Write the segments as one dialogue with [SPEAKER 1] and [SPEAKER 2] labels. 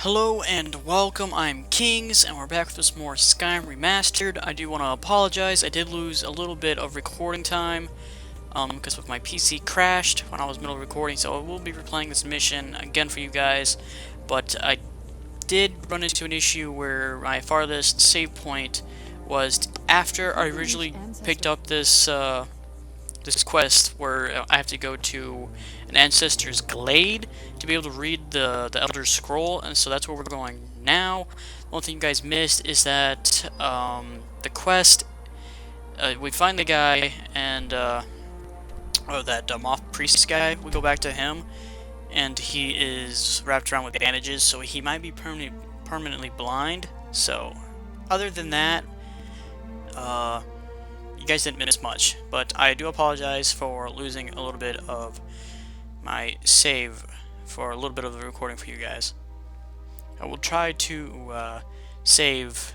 [SPEAKER 1] Hello and welcome, I'm Kings, and we're back with this more Skyrim Remastered. I do want to apologize, I did lose a little bit of recording time, because with my PC crashed when I was middle of recording, so I will be replaying this mission again for you guys, but I did run into an issue where my farthest save point was after I originally picked up this quest where I have to go to an ancestor's glade to be able to read the Elder Scroll, and so that's where we're going now. One thing you guys missed is that the quest, we find the guy, and that moth priest guy, we go back to him, and he is wrapped around with bandages, so he might be permanently blind. So other than that, you guys didn't miss much, but I do apologize for losing a little bit of my save for a little bit of the recording for you guys. I will try to save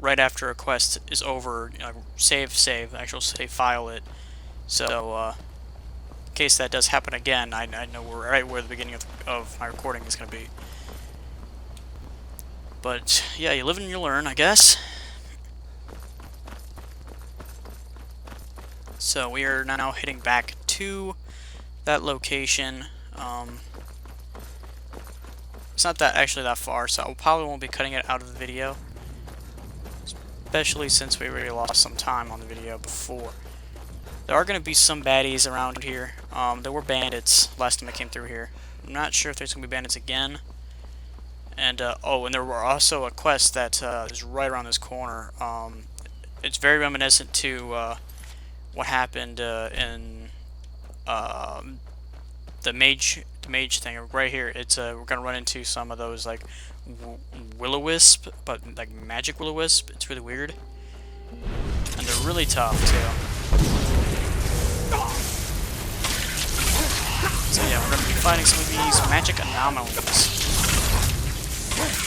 [SPEAKER 1] right after a quest is over, actual save file it, so in case that does happen again, I know we're right where the beginning of my recording is going to be. But yeah, you live and you learn, I guess. So we are now heading back to that location. It's not actually that far, so I probably won't be cutting it out of the video, especially since we already lost some time on the video before. There are going to be some baddies around here. There were bandits last time I came through here. I'm not sure if there's going to be bandits again. And and there were also a quest that is right around this corner. It's very reminiscent to what happened in the mage thing right here. It's we're gonna run into some of those like will-o-wisp, but like magic will-o-wisp. It's really weird, and they're really tough too. So yeah, we're gonna be fighting some of these magic anomalies.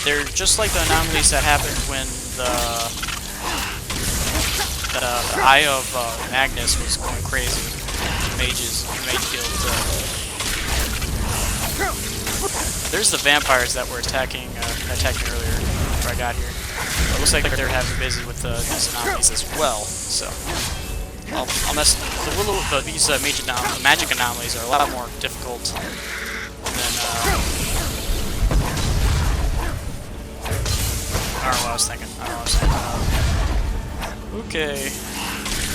[SPEAKER 1] They're just like the anomalies that happened when the Eye of Magnus was going crazy. Mage guild. There's the vampires that were attacking earlier before I got here. It looks like they're having busy with these anomalies as well. So I'll mess these magic anomalies are a lot more difficult than I don't know what I was thinking. Okay.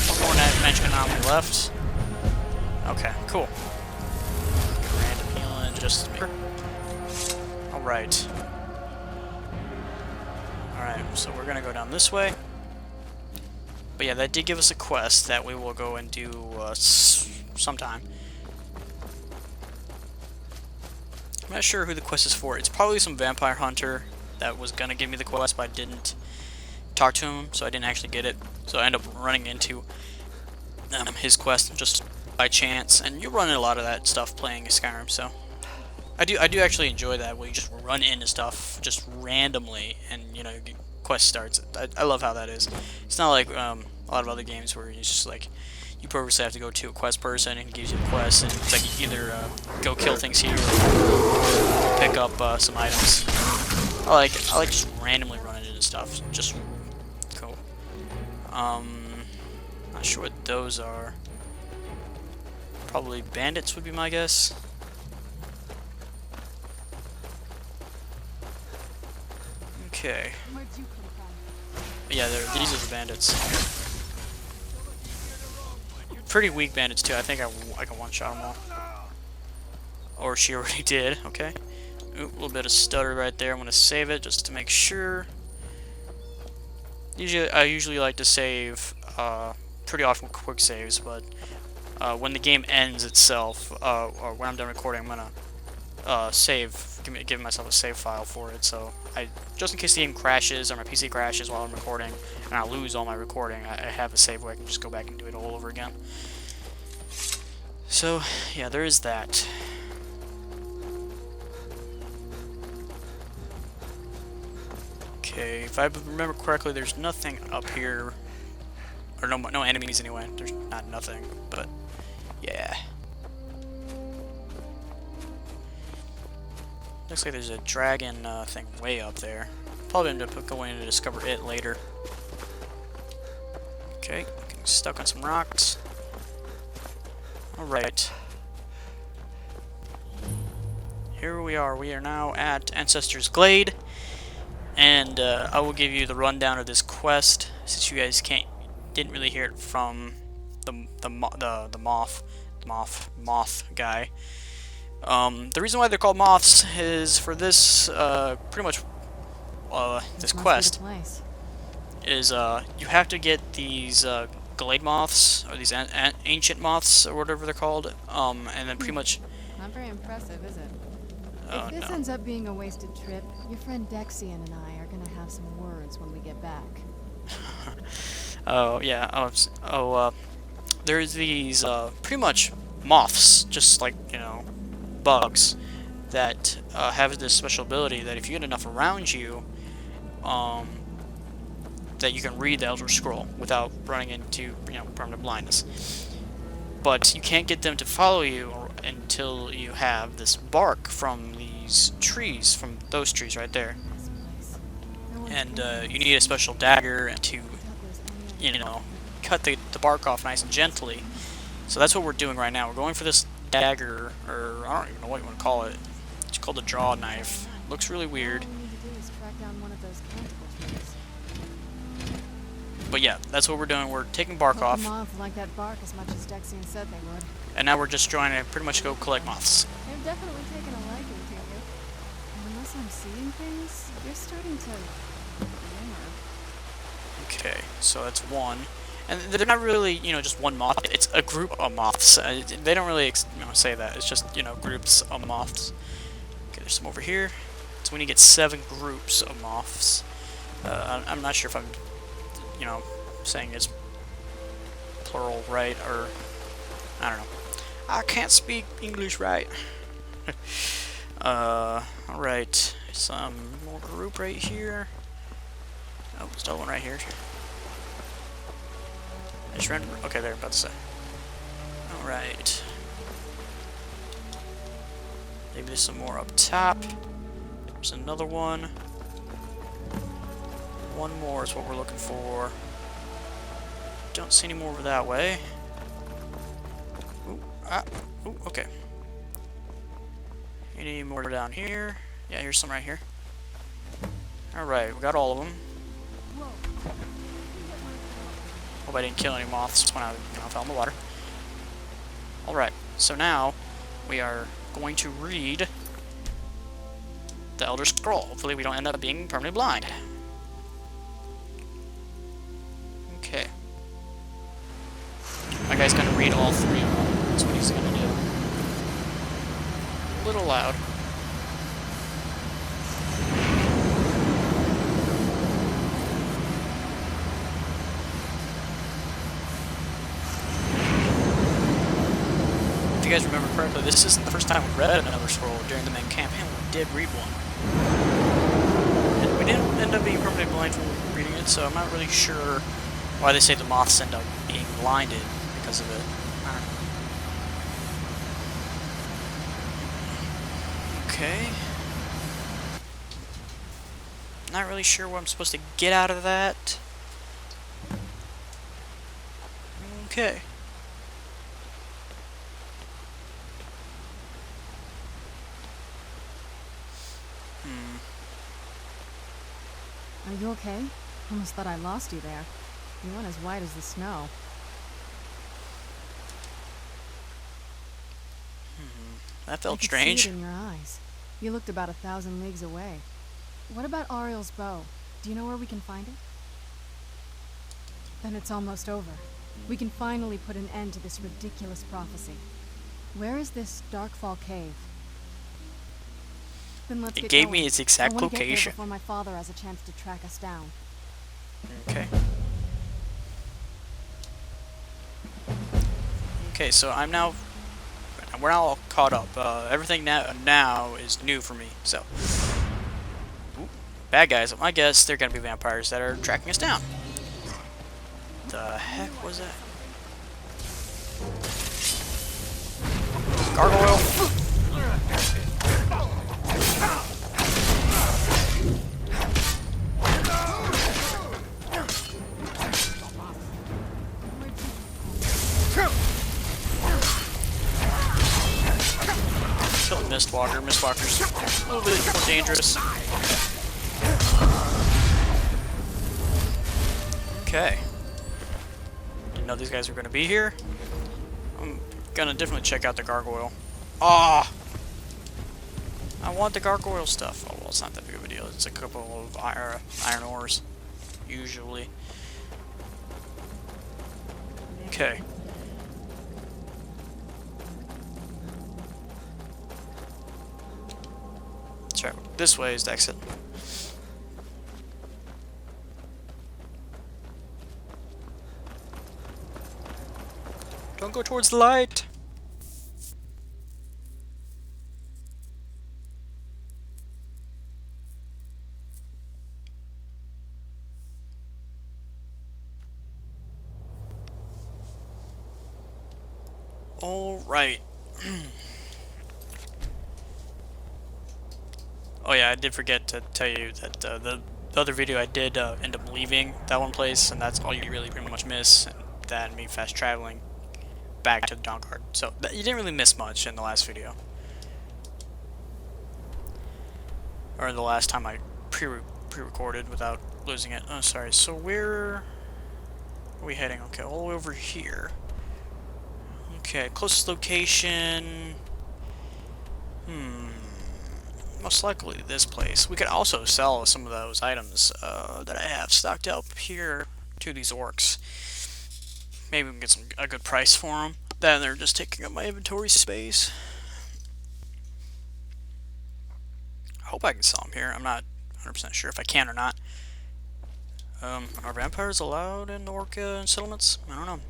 [SPEAKER 1] One more magic anomaly left. Okay, cool. Random healing just to make. Alright. Alright, so we're gonna go down this way. But yeah, that did give us a quest that we will go and do sometime. I'm not sure who the quest is for. It's probably some vampire hunter that was gonna give me the quest, but I didn't talk to him, so I didn't actually get it. So I end up running into his quest just by chance, and you run into a lot of that stuff playing Skyrim. So I do actually enjoy that, where you just run into stuff just randomly, and you know, quest starts. I love how that is. It's not like a lot of other games where it's just like you purposely have to go to a quest person and he gives you the quest, and it's like you either go kill things here or pick up some items. I like just randomly running into stuff. Just cool. Not sure what those are. Probably bandits would be my guess. Okay. Yeah, these are the bandits. Pretty weak bandits too. I think I can one-shot them all. Or she already did. Okay. Ooh, a little bit of stutter right there. I'm gonna save it just to make sure. I usually like to save pretty often quick saves, but when the game ends itself, or when I'm done recording, I'm gonna give myself a save file for it. So just in case the game crashes or my PC crashes while I'm recording and I lose all my recording, I have a save where I can just go back and do it all over again. So yeah, there is that. Okay, if I remember correctly, there's nothing up here, or no enemies anyway. There's nothing, but yeah. Looks like there's a dragon thing way up there. Probably end up going to discover it later. Okay, getting stuck on some rocks. Alright. Here we are. We are now at Ancestor's Glade. And I will give you the rundown of this quest, since you guys didn't really hear it from the moth guy. The reason why they're called moths is for this pretty much this quest is you have to get these glade moths, or these ancient moths, or whatever they're called, and then pretty much.
[SPEAKER 2] Not very impressive, is it?
[SPEAKER 1] If
[SPEAKER 2] this ends up being a wasted trip, your friend Dexian and I are gonna have some words when we get back.
[SPEAKER 1] Oh yeah. There's these pretty much moths, just like, you know, bugs, that have this special ability that if you get enough around you, that you can read the Elder Scroll without running into, you know, permanent blindness. But you can't get them to follow you until you have this bark from these trees, from those trees right there. And you need a special dagger to, you know, cut the bark off nice and gently. So that's what we're doing right now. We're going for this dagger, or I don't even know what you want to call it. It's called a draw knife. Looks really weird. But yeah, that's what we're doing. We're taking bark off.
[SPEAKER 2] Moths like that bark as much as Dexian said they would.
[SPEAKER 1] And now we're just trying to pretty much go collect moths.
[SPEAKER 2] They've definitely taken a liking to you. And unless I'm seeing things, you're starting to glimmer.
[SPEAKER 1] Okay, so that's one. And they're not really, you know, just one moth. It's a group of moths. They don't really, say that. It's just, you know, groups of moths. Okay, there's some over here. So we need to get 7 groups of moths. I'm not sure if I'm, you know, saying it's plural right, or I don't know. I can't speak English right. Alright. Some more group right here. Oh, still one right here. I just ran. Okay, there, about to say. Alright. Maybe there's some more up top. There's another one. One more is what we're looking for. Don't see any more over that way. Ooh, ooh, okay. Any more down here? Yeah, here's some right here. Alright, we got all of them. Hope I didn't kill any moths when I fell in the water. Alright, so now we are going to read the Elder Scroll. Hopefully we don't end up being permanently blind. Okay. My guy's gonna read all 3 of them. That's what he's gonna do. A little loud. If you guys remember correctly, this isn't the first time we read another scroll during the main campaign. We did read one. And we didn't end up being permanently blind from reading it, so I'm not really sure why they say the moths end up being blinded because of it. I don't know. Okay. Not really sure what I'm supposed to get out of that. Okay.
[SPEAKER 2] Are you okay? Almost thought I lost you there. You went as white as the snow.
[SPEAKER 1] That felt
[SPEAKER 2] I could
[SPEAKER 1] strange.
[SPEAKER 2] see it in your eyes. You looked about 1,000 leagues away. What about Ariel's bow? Do you know where we can find it? Then it's almost over. We can finally put an end to this ridiculous prophecy. Where is this Darkfall cave? Then let's
[SPEAKER 1] It
[SPEAKER 2] get
[SPEAKER 1] gave
[SPEAKER 2] going.
[SPEAKER 1] me its exact
[SPEAKER 2] I want to get there
[SPEAKER 1] location.
[SPEAKER 2] before my father has a chance to track us down.
[SPEAKER 1] Okay. Okay, so we're now all caught up. Everything now is new for me. So, ooh, bad guys. I guess they're gonna be vampires that are tracking us down. The heck was that? Gargoyle. Mistwalker. Mistwalker's a little bit more dangerous. Okay. Didn't know these guys were going to be here. I'm gonna definitely check out the gargoyle. Ah! I want the gargoyle stuff. Oh, well, it's not that big of a deal. It's a couple of iron ores, usually. Okay. That's right. This way is the exit. Don't go towards the light. Alright. Oh yeah, I did forget to tell you that the other video I did end up leaving that one place, and that's all you really pretty much miss, and that and me fast traveling back to the Dawnguard. So you didn't really miss much in the last video. Or in the last time I pre-recorded without losing it. Oh, sorry. So where are we heading? Okay, all the way over here. Okay, closest location... most likely this place. We could also sell some of those items that I have stocked up here to these orcs. Maybe we can get a good price for them. Then they're just taking up my inventory space. I hope I can sell them here. I'm not 100% sure if I can or not. Are vampires allowed in orc settlements? I don't know.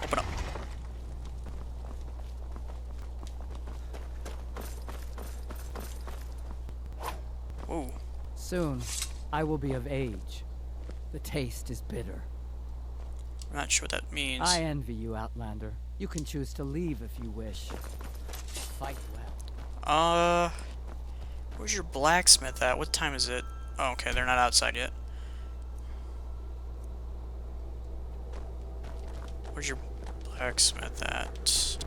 [SPEAKER 1] Open up. Ooh.
[SPEAKER 3] Soon, I will be of age. The taste is bitter.
[SPEAKER 1] I'm not sure what that means.
[SPEAKER 3] I envy you, Outlander. You can choose to leave if you wish. Fight well.
[SPEAKER 1] Where's your blacksmith at? What time is it? Oh, okay, they're not outside yet. Where's your blacksmith at?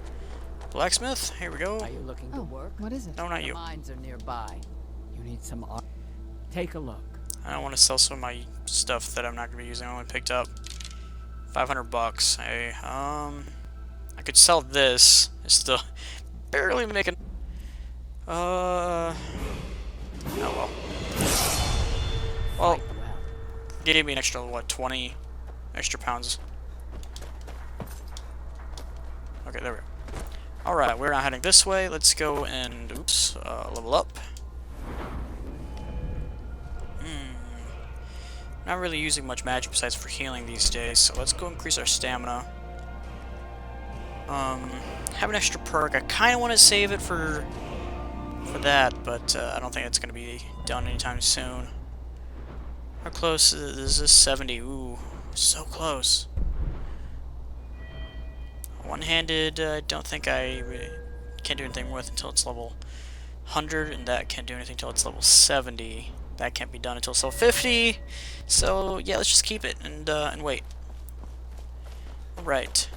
[SPEAKER 1] Blacksmith? Here we go.
[SPEAKER 3] Are you looking to work?
[SPEAKER 2] What is it?
[SPEAKER 1] No, not
[SPEAKER 3] The
[SPEAKER 1] you.
[SPEAKER 3] mines are nearby. You need some art. Take a look.
[SPEAKER 1] I don't want to sell some of my stuff that I'm not going to be using. I only picked up 500 bucks. Hey, I could sell this. It's still barely making... Oh, well. Well, gave me an extra, what, 20 extra pounds. Okay, there we go. Alright, we're not heading this way. Let's go and, oops, level up. Not really using much magic besides for healing these days, so let's go increase our stamina. Have an extra perk. I kind of want to save it for that, but I don't think it's going to be done anytime soon. How close is this? 70. Ooh, so close. One-handed, I don't think I can't do anything with until it's level 100, and that can't do anything until it's level 70. That can't be done until level 50. So yeah, let's just keep it and wait. All right.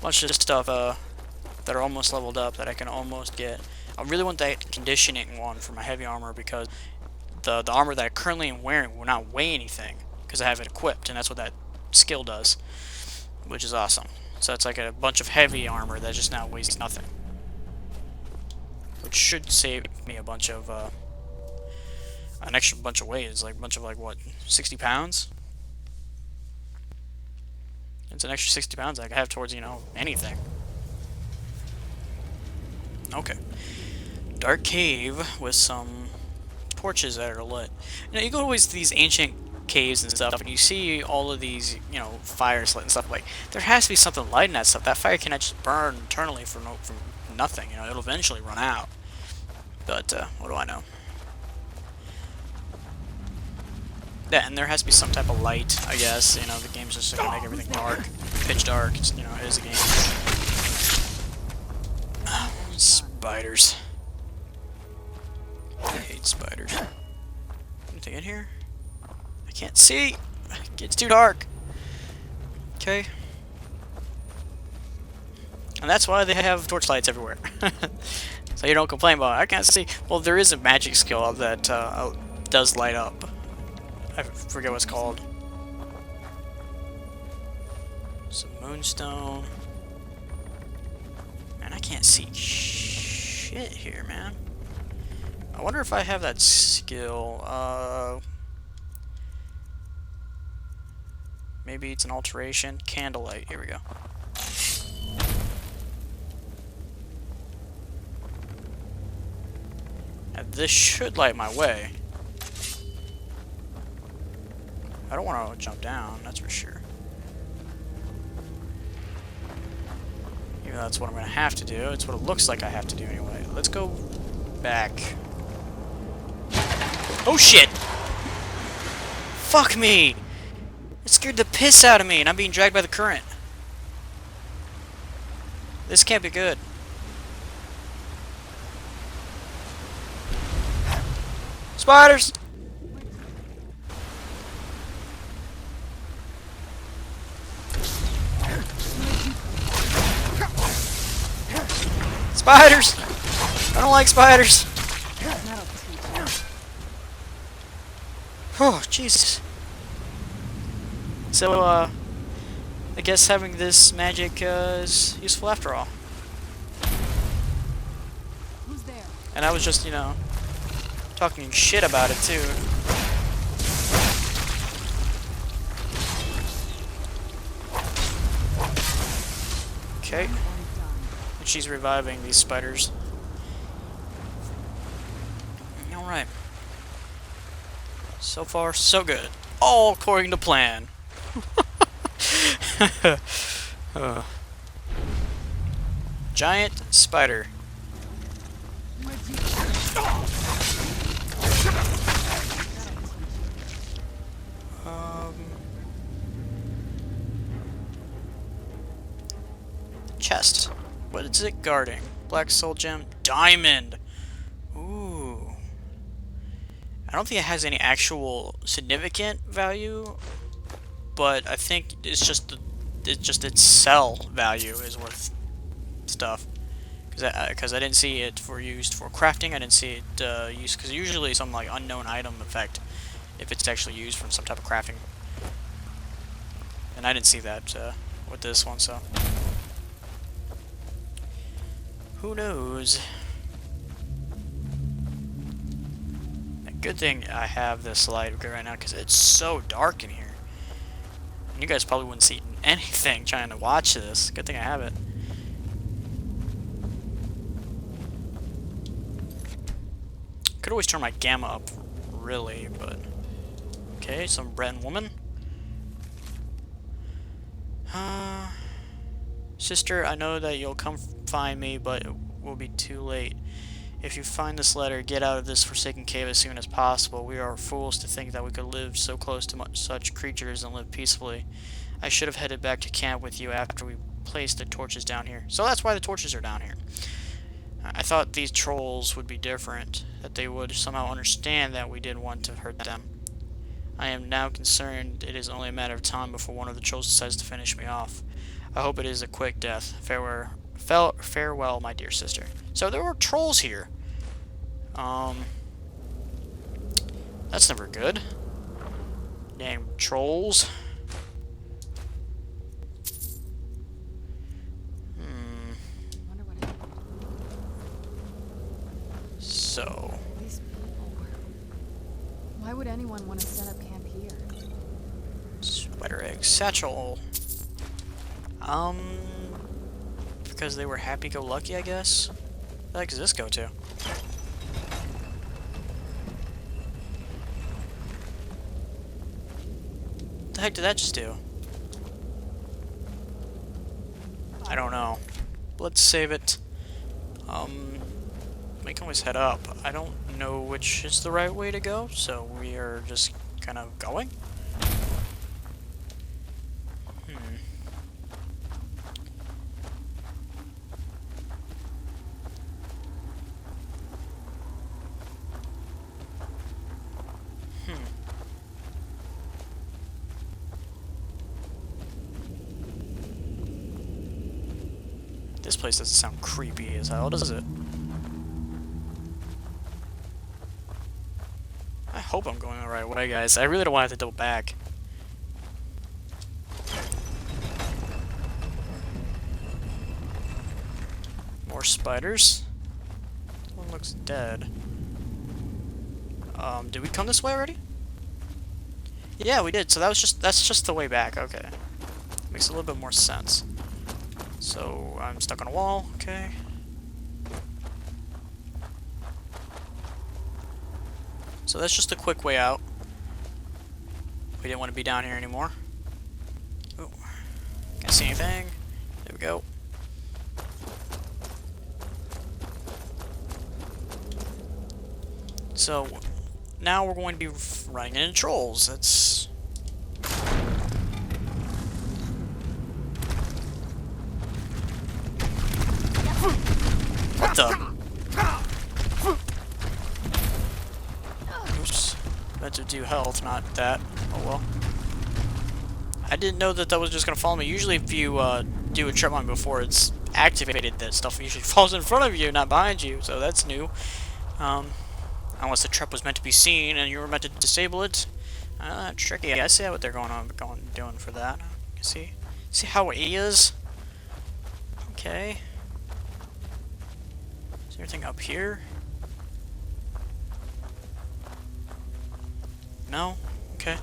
[SPEAKER 1] Bunch of stuff that are almost leveled up that I can almost get. I really want that conditioning one for my heavy armor because the armor that I currently am wearing will not weigh anything because I have it equipped, and that's what that skill does, which is awesome. So it's like a bunch of heavy armor that just now weighs nothing, which should save me a bunch of an extra bunch of weight. It's like a bunch of like what, 60 pounds. It's an extra 60 pounds I can have towards, you know, anything. Okay. Dark cave with some torches that are lit. You know, you go to always these ancient caves and stuff, and you see all of these, you know, fires lit and stuff. Like, there has to be something lighting that stuff. That fire cannot just burn eternally for nothing. You know, it'll eventually run out. But what do I know? Yeah, and there has to be some type of light, I guess. You know, the game's just gonna make everything dark, pitch dark. It's, you know, it is a game. Spiders. I hate spiders. Anything in here? I can't see. It's too dark. Okay. And that's why they have torchlights everywhere. So you don't complain about it. I can't see. Well, there is a magic skill that does light up. I forget what it's called. Some moonstone. Man, I can't see shit here, man. I wonder if I have that skill. Maybe it's an alteration. Candlelight. Here we go. And this should light my way. I don't want to jump down, that's for sure. Even though that's what I'm going to have to do. It's what it looks like I have to do anyway. Let's go back. Oh shit! Fuck me! It scared the piss out of me, and I'm being dragged by the current. This can't be good. Spiders! Spiders! I don't like spiders. Oh, Jesus. So, I guess having this magic is useful after all.
[SPEAKER 2] Who's there?
[SPEAKER 1] And I was just, you know, talking shit about it too. Okay. And she's reviving these spiders. Alright. So far, so good. All according to plan. Giant spider. Chest. What is it guarding? Black soul gem. Diamond. Ooh. I don't think it has any actual significant value, but I think it's just its sell value is worth stuff. Because I didn't see it used for crafting. I didn't see it used because usually some like unknown item effect if it's actually used from some type of crafting. And I didn't see that with this one, so who knows? Good thing I have this light right now because it's so dark in here. And you guys probably wouldn't see anything trying to watch this. Good thing I have it. Could always turn my gamma up, really, but okay. Some Breton woman. Sister, I know that you'll come find me, but it will be too late. If you find this letter, get out of this forsaken cave as soon as possible. We are fools to think that we could live so close to such creatures and live peacefully. I should have headed back to camp with you after we placed the torches down here. So that's why the torches are down here. I thought these trolls would be different, that they would somehow understand that we didn't want to hurt them. I am now concerned it is only a matter of time before one of the trolls decides to finish me off. I hope it is a quick death. Farewell, my dear sister. So there were trolls here. That's never good. Damn trolls. So.
[SPEAKER 2] These people. Why would anyone want to set up camp here?
[SPEAKER 1] Spider egg satchel. Because they were happy-go-lucky, I guess. Where the heck does this go to? What the heck did that just do? I don't know. Let's save it. We can always head up. I don't know which is the right way to go, so we are just kind of going. This place doesn't sound creepy as hell, does it? I hope I'm going the right way, guys. I really don't want to have to double back. More spiders. One looks dead. Did we come this way already? Yeah, we did. So that's just the way back. Okay. Makes a little bit more sense. So I'm stuck on a wall. Okay. So that's just a quick way out. We didn't want to be down here anymore. Oh, can't see anything. There we go. So now we're going to be running into trolls. That's what the? Oops. Meant to do health, not that. Oh well. I didn't know that was just gonna follow me. Usually, if you do a trip mine before it's activated, that stuff usually falls in front of you, not behind you. So that's new. Unless the trap was meant to be seen and you were meant to disable it. Tricky. I see what they're doing for that. See how it is. Okay. Is there anything up here? No? Okay.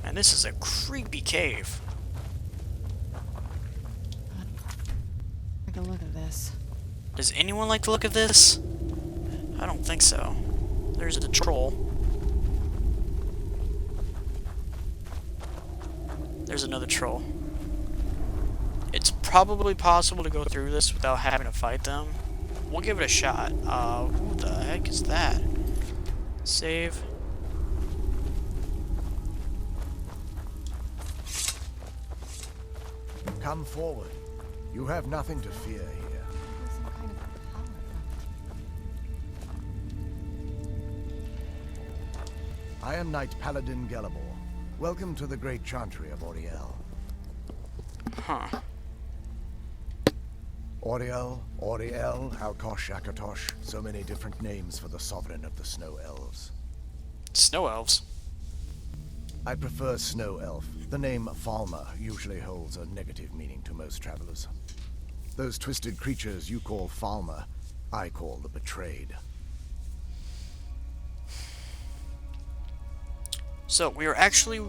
[SPEAKER 1] And this is a creepy cave.
[SPEAKER 2] Take a look at this.
[SPEAKER 1] Does anyone like the look of this? I don't think so. There's a troll. There's another troll. It's probably possible to go through this without having to fight them. We'll give it a shot. Who the heck is that? Save.
[SPEAKER 4] Come forward. You have nothing to fear here.
[SPEAKER 2] Some kind of power from
[SPEAKER 4] I am Knight Paladin Gelabor. Welcome to the Great Chantry of Auriel.
[SPEAKER 1] Huh.
[SPEAKER 4] Auriel, Alkosh, Akatosh, so many different names for the sovereign of the Snow Elves.
[SPEAKER 1] Snow elves.
[SPEAKER 4] I prefer Snow Elf. The name Falmer usually holds a negative meaning to most travelers. Those twisted creatures you call Falmer, I call the Betrayed.
[SPEAKER 1] So we are actually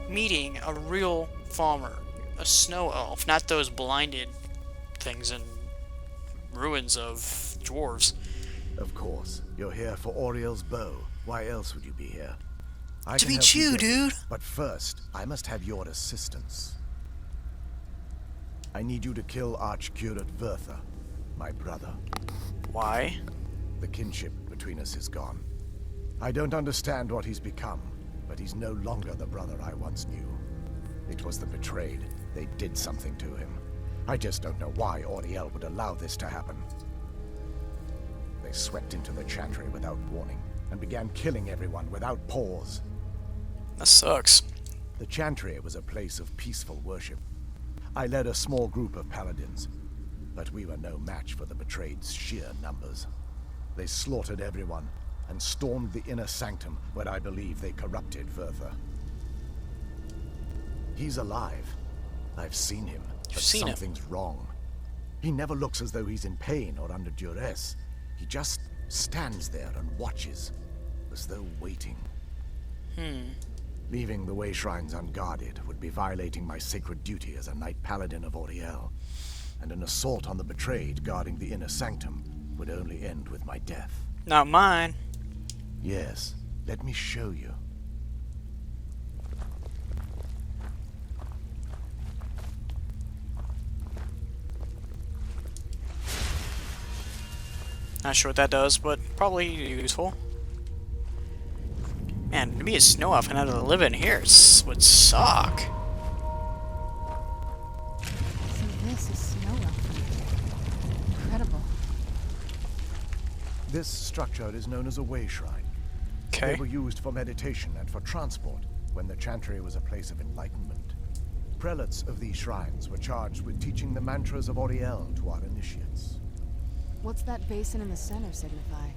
[SPEAKER 1] meeting a real farmer, a snow elf, not those blinded things in ruins of dwarves.
[SPEAKER 4] Of course, you're here for Auriel's bow. Why else would you be here? I
[SPEAKER 1] To
[SPEAKER 4] can
[SPEAKER 1] meet
[SPEAKER 4] help
[SPEAKER 1] you,
[SPEAKER 4] get it,
[SPEAKER 1] dude.
[SPEAKER 4] But first, I must have your assistance. I need you to kill Archcurate Vertha, my brother.
[SPEAKER 1] Why?
[SPEAKER 4] The kinship between us is gone. I don't understand what he's become, but he's no longer the brother I once knew. It was the Betrayed. They did something to him. I just don't know why Auriel would allow this to happen. They swept into the Chantry without warning, and began killing everyone without pause.
[SPEAKER 1] That sucks.
[SPEAKER 4] The Chantry was a place of peaceful worship. I led a small group of paladins, but we were no match for the Betrayed's sheer numbers. They slaughtered everyone, and stormed the inner sanctum where I believe they corrupted Vertha. He's alive. I've seen him, but
[SPEAKER 1] seen him?
[SPEAKER 4] something's wrong. He never looks as though he's in pain or under duress. He just stands there and watches, as though waiting. Leaving the way shrines unguarded would be violating my sacred duty as a Knight Paladin of Auriel, and an assault on the Betrayed guarding the inner sanctum would only end with my death.
[SPEAKER 1] Not mine.
[SPEAKER 4] Yes, let me show you.
[SPEAKER 1] Not sure what that does, but probably useful. Man, to be a snow elf and have to live in here would suck.
[SPEAKER 2] So this is Snow Elf. Incredible.
[SPEAKER 4] This structure is known as a way shrine. They were used for meditation and for transport when the chantry was a place of enlightenment. Prelates of these shrines were charged with teaching the mantras of Oriel to our initiates.
[SPEAKER 2] What's that basin in the center signify?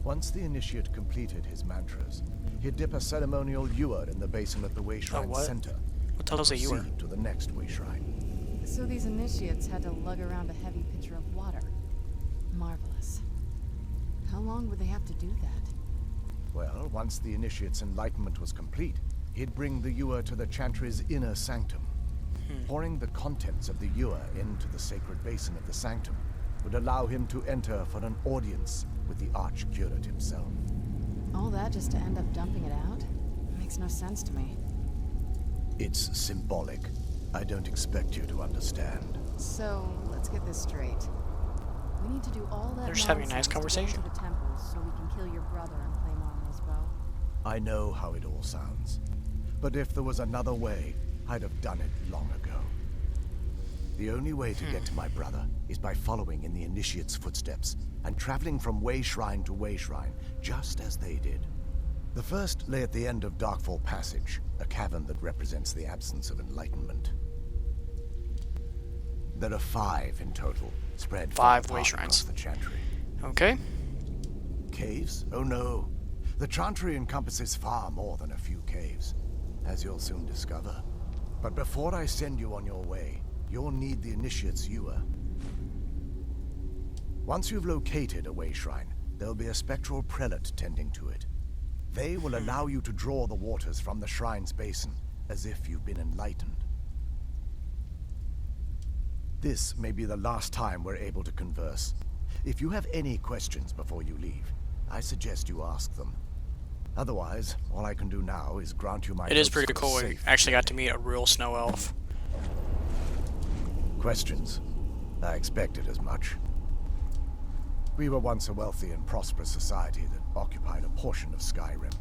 [SPEAKER 4] Once the initiate completed his mantras, he'd dip a ceremonial ewer in the basin at the way shrine center.
[SPEAKER 1] What the hell's a ewer?
[SPEAKER 4] Proceed to the next way shrine.
[SPEAKER 2] So these initiates had to lug around a heavy pitcher of water. Marvelous. How long would they have to do that?
[SPEAKER 4] Well, once the initiate's enlightenment was complete, he'd bring the ewer to the chantry's inner sanctum. Pouring the contents of the ewer into the sacred basin of the sanctum would allow him to enter for an audience with the archcurate himself.
[SPEAKER 2] All that just to end up dumping it out? Makes no sense to me.
[SPEAKER 4] It's symbolic. I don't expect you to understand.
[SPEAKER 2] So, let's get this straight. We need to do all that
[SPEAKER 1] They're just having a nice
[SPEAKER 2] nonsense to
[SPEAKER 1] conversation.
[SPEAKER 2] get into the temples so we can kill your brother and claim Arnold's bow.
[SPEAKER 4] I know how it all sounds. But if there was another way, I'd have done it long ago. The only way to get to my brother is by following in the initiate's footsteps and traveling from way shrine to way shrine, just as they did. The first lay at the end of Darkfall Passage, a cavern that represents the absence of enlightenment. There are 5 in total, spread
[SPEAKER 1] Five way
[SPEAKER 4] apart
[SPEAKER 1] shrines.
[SPEAKER 4] across the chantry.
[SPEAKER 1] Okay.
[SPEAKER 4] Caves? Oh no. The chantry encompasses far more than a few caves, as you'll soon discover. But before I send you on your way, you'll need the initiate's ewer. Once you've located a way shrine, there'll be a spectral prelate tending to it. They will allow you to draw the waters from the shrine's basin, as if you've been enlightened. This may be the last time we're able to converse. If you have any questions before you leave, I suggest you ask them. Otherwise, all I can do now is grant you my
[SPEAKER 1] It is
[SPEAKER 4] hopes
[SPEAKER 1] pretty
[SPEAKER 4] for a
[SPEAKER 1] cool. We
[SPEAKER 4] safe
[SPEAKER 1] actually got to
[SPEAKER 4] journey.
[SPEAKER 1] meet a real snow elf.
[SPEAKER 4] Questions? I expected as much. We were once a wealthy and prosperous society that occupied a portion of Skyrim.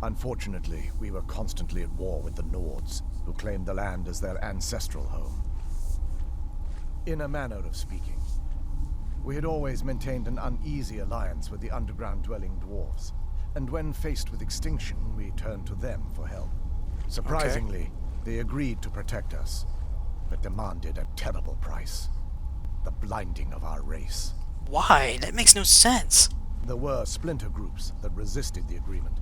[SPEAKER 4] Unfortunately, we were constantly at war with the Nords, who claimed the land as their ancestral home. In a manner of speaking, we had always maintained an uneasy alliance with the underground-dwelling dwarves, and when faced with extinction, we turned to them for help. Surprisingly, they agreed to protect us, but demanded a terrible price. The blinding of our race.
[SPEAKER 1] Why? That makes no sense.
[SPEAKER 4] There were splinter groups that resisted the agreement,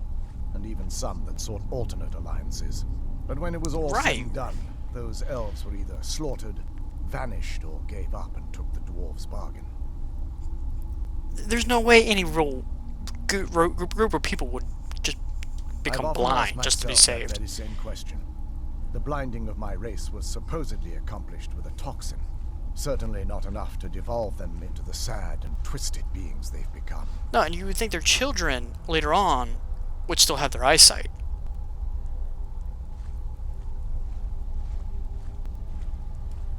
[SPEAKER 4] and even some that sought alternate alliances. But when it was all said and done, those elves were either slaughtered, vanished, or gave up and took the dwarves' bargain.
[SPEAKER 1] There's no way any real group of people would just become
[SPEAKER 4] I've often asked
[SPEAKER 1] blind just to be
[SPEAKER 4] myself that
[SPEAKER 1] saved.
[SPEAKER 4] very same question. The blinding of my race was supposedly accomplished with a toxin. Certainly not enough to devolve them into the sad and twisted beings they've become.
[SPEAKER 1] No, and you would think their children later on would still have their eyesight.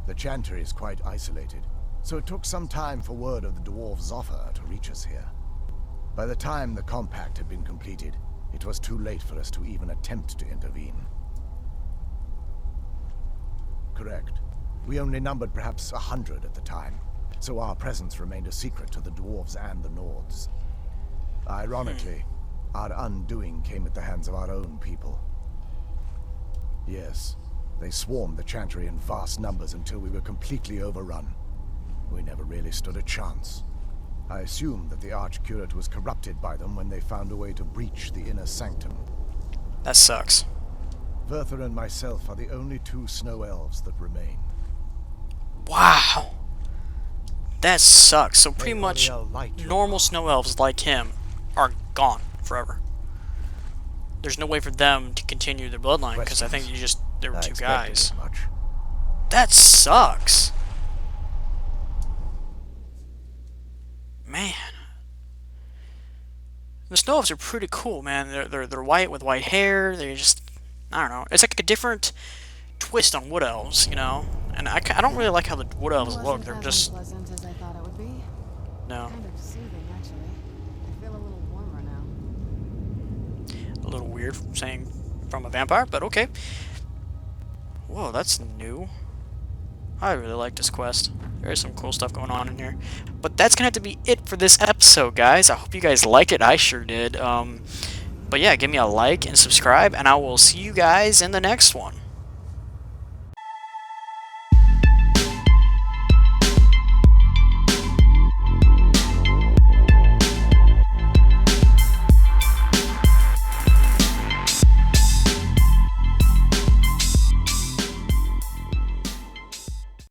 [SPEAKER 4] The chantry is quite isolated, so it took some time for word of the dwarves' offer to reach us here. By the time the compact had been completed, it was too late for us to even attempt to intervene. Correct. We only numbered perhaps 100 at the time, so our presence remained a secret to the dwarves and the Nords. Ironically, our undoing came at the hands of our own people. Yes, they swarmed the chantry in vast numbers until we were completely overrun. We never really stood a chance. I assume that the archcurate was corrupted by them when they found a way to breach the inner sanctum.
[SPEAKER 1] That sucks.
[SPEAKER 4] Verther and myself are the only 2 snow elves that remain.
[SPEAKER 1] Wow. That sucks. So pretty
[SPEAKER 4] May
[SPEAKER 1] much
[SPEAKER 4] Oriel light your
[SPEAKER 1] normal
[SPEAKER 4] path.
[SPEAKER 1] snow elves like him are gone forever. There's no way for them to continue their bloodline because I think there were
[SPEAKER 4] I
[SPEAKER 1] 2
[SPEAKER 4] expected
[SPEAKER 1] guys.
[SPEAKER 4] as much.
[SPEAKER 1] That sucks. Man. The snow elves are pretty cool, man. They're white with white hair. They just, I don't know. It's like a different twist on wood elves, you know. And I don't really like how the wood elves look. They're just
[SPEAKER 2] Wasn't as unpleasant as I thought it would be.
[SPEAKER 1] no.
[SPEAKER 2] Kind of soothing, actually. I feel a little warmer now.
[SPEAKER 1] A little weird saying from a vampire, but okay. Whoa, that's new. I really like this quest. There's some cool stuff going on in here. But that's gonna have to be it for this episode, guys. I hope you guys liked it. I sure did. But yeah, give me a like and subscribe, and I will see you guys in the next one.